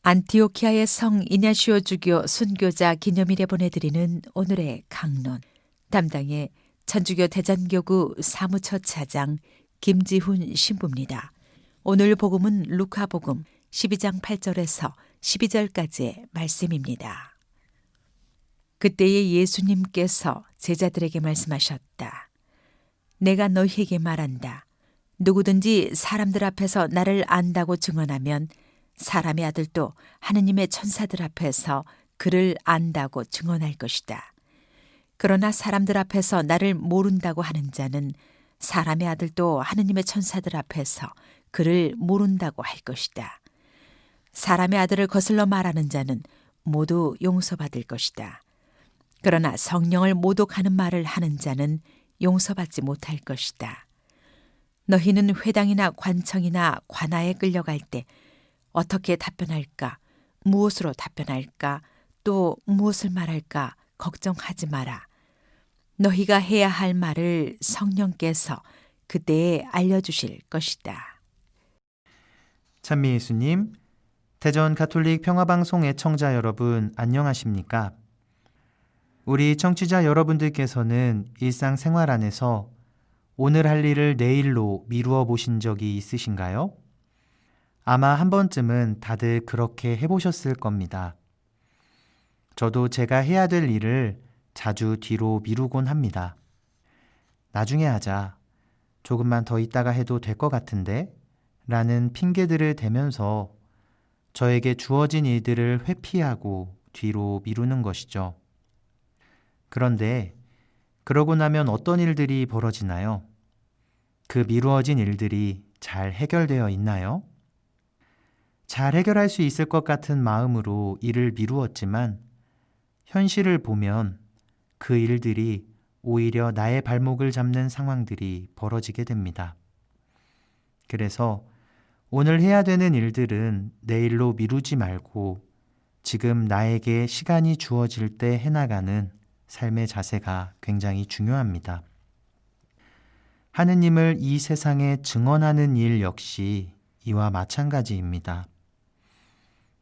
안티오키아의 성 이냐시오 주교 순교자 기념일에 보내드리는 오늘의 강론. 담당의 천주교 대전교구 사무처 차장 김지훈 신부입니다. 오늘 복음은 루카복음 12장 8절에서 12절까지의 말씀입니다. 그때에 예수님께서 제자들에게 말씀하셨다. 내가 너희에게 말한다. 누구든지 사람들 앞에서 나를 안다고 증언하면 사람의 아들도 하느님의 천사들 앞에서 그를 안다고 증언할 것이다. 그러나 사람들 앞에서 나를 모른다고 하는 자는 사람의 아들도 하느님의 천사들 앞에서 그를 모른다고 할 것이다. 사람의 아들을 거슬러 말하는 자는 모두 용서받을 것이다. 그러나 성령을 모독하는 말을 하는 자는 용서받지 못할 것이다. 너희는 회당이나 관청이나 관아에 끌려갈 때 어떻게 답변할까? 무엇으로 답변할까? 또 무엇을 말할까? 걱정하지 마라. 너희가 해야 할 말을 성령께서 그때에 알려주실 것이다. 찬미 예수님, 대전 가톨릭 평화방송 애청자 여러분 안녕하십니까? 우리 청취자 여러분들께서는 일상생활 안에서 오늘 할 일을 내일로 미루어 보신 적이 있으신가요? 아마 한 번쯤은 다들 그렇게 해보셨을 겁니다. 저도 제가 해야 될 일을 자주 뒤로 미루곤 합니다. 나중에 하자, 조금만 더 있다가 해도 될 것 같은데? 라는 핑계들을 대면서 저에게 주어진 일들을 회피하고 뒤로 미루는 것이죠. 그런데 그러고 나면 어떤 일들이 벌어지나요? 그 미루어진 일들이 잘 해결되어 있나요? 잘 해결할 수 있을 것 같은 마음으로 일을 미루었지만 현실을 보면 그 일들이 오히려 나의 발목을 잡는 상황들이 벌어지게 됩니다. 그래서 오늘 해야 되는 일들은 내일로 미루지 말고 지금 나에게 시간이 주어질 때 해나가는 삶의 자세가 굉장히 중요합니다. 하느님을 이 세상에 증언하는 일 역시 이와 마찬가지입니다.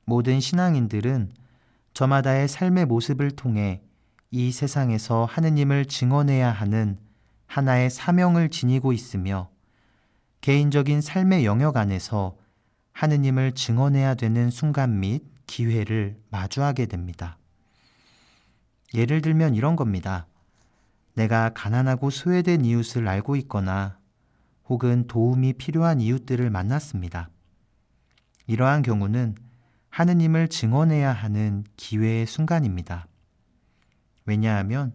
모든 신앙인들은 저마다의 삶의 모습을 통해 이 세상에서 하느님을 증언해야 하는 하나의 사명을 지니고 있으며 개인적인 삶의 영역 안에서 하느님을 증언해야 되는 순간 및 기회를 마주하게 됩니다. 예를 들면 이런 겁니다. 내가 가난하고 소외된 이웃을 알고 있거나 혹은 도움이 필요한 이웃들을 만났습니다. 이러한 경우는 하느님을 증언해야 하는 기회의 순간입니다. 왜냐하면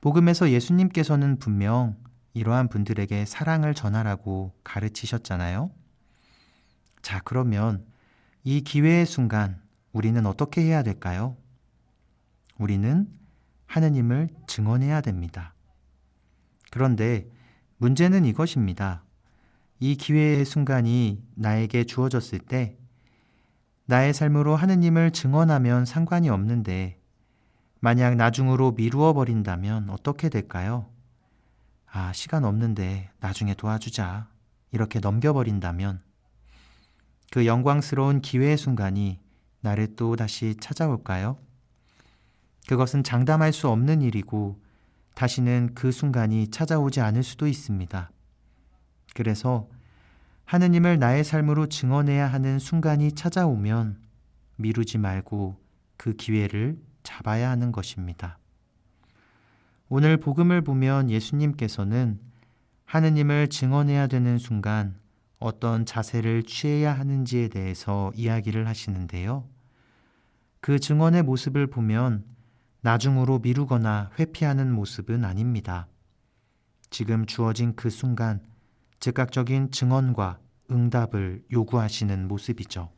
복음에서 예수님께서는 분명 이러한 분들에게 사랑을 전하라고 가르치셨잖아요. 자, 그러면 이 기회의 순간 우리는 어떻게 해야 될까요? 우리는 하느님을 증언해야 됩니다. 그런데 문제는 이것입니다. 이 기회의 순간이 나에게 주어졌을 때 나의 삶으로 하느님을 증언하면 상관이 없는데 만약 나중으로 미루어 버린다면 어떻게 될까요? 시간 없는데 나중에 도와주자. 이렇게 넘겨버린다면 그 영광스러운 기회의 순간이 나를 또 다시 찾아올까요? 그것은 장담할 수 없는 일이고 다시는 그 순간이 찾아오지 않을 수도 있습니다. 그래서 하느님을 나의 삶으로 증언해야 하는 순간이 찾아오면 미루지 말고 그 기회를 잡아야 하는 것입니다. 오늘 복음을 보면 예수님께서는 하느님을 증언해야 되는 순간 어떤 자세를 취해야 하는지에 대해서 이야기를 하시는데요. 그 증언의 모습을 보면 나중으로 미루거나 회피하는 모습은 아닙니다. 지금 주어진 그 순간 즉각적인 증언과 응답을 요구하시는 모습이죠.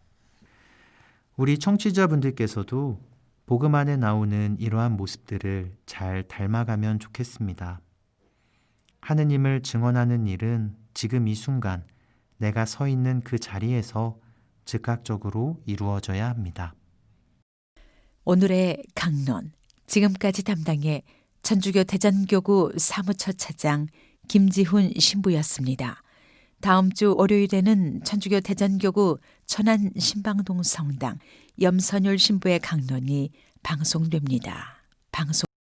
우리 청취자분들께서도 복음 안에 나오는 이러한 모습들을 잘 닮아가면 좋겠습니다. 하느님을 증언하는 일은 지금 이 순간 내가 서 있는 그 자리에서 즉각적으로 이루어져야 합니다. 오늘의 강론, 지금까지 담당의 천주교 대전교구 사무처 차장 김지훈 신부였습니다. 다음 주 월요일에는 천주교 대전교구 천안 신방동 성당 염선율 신부의 강론이 방송됩니다. 방송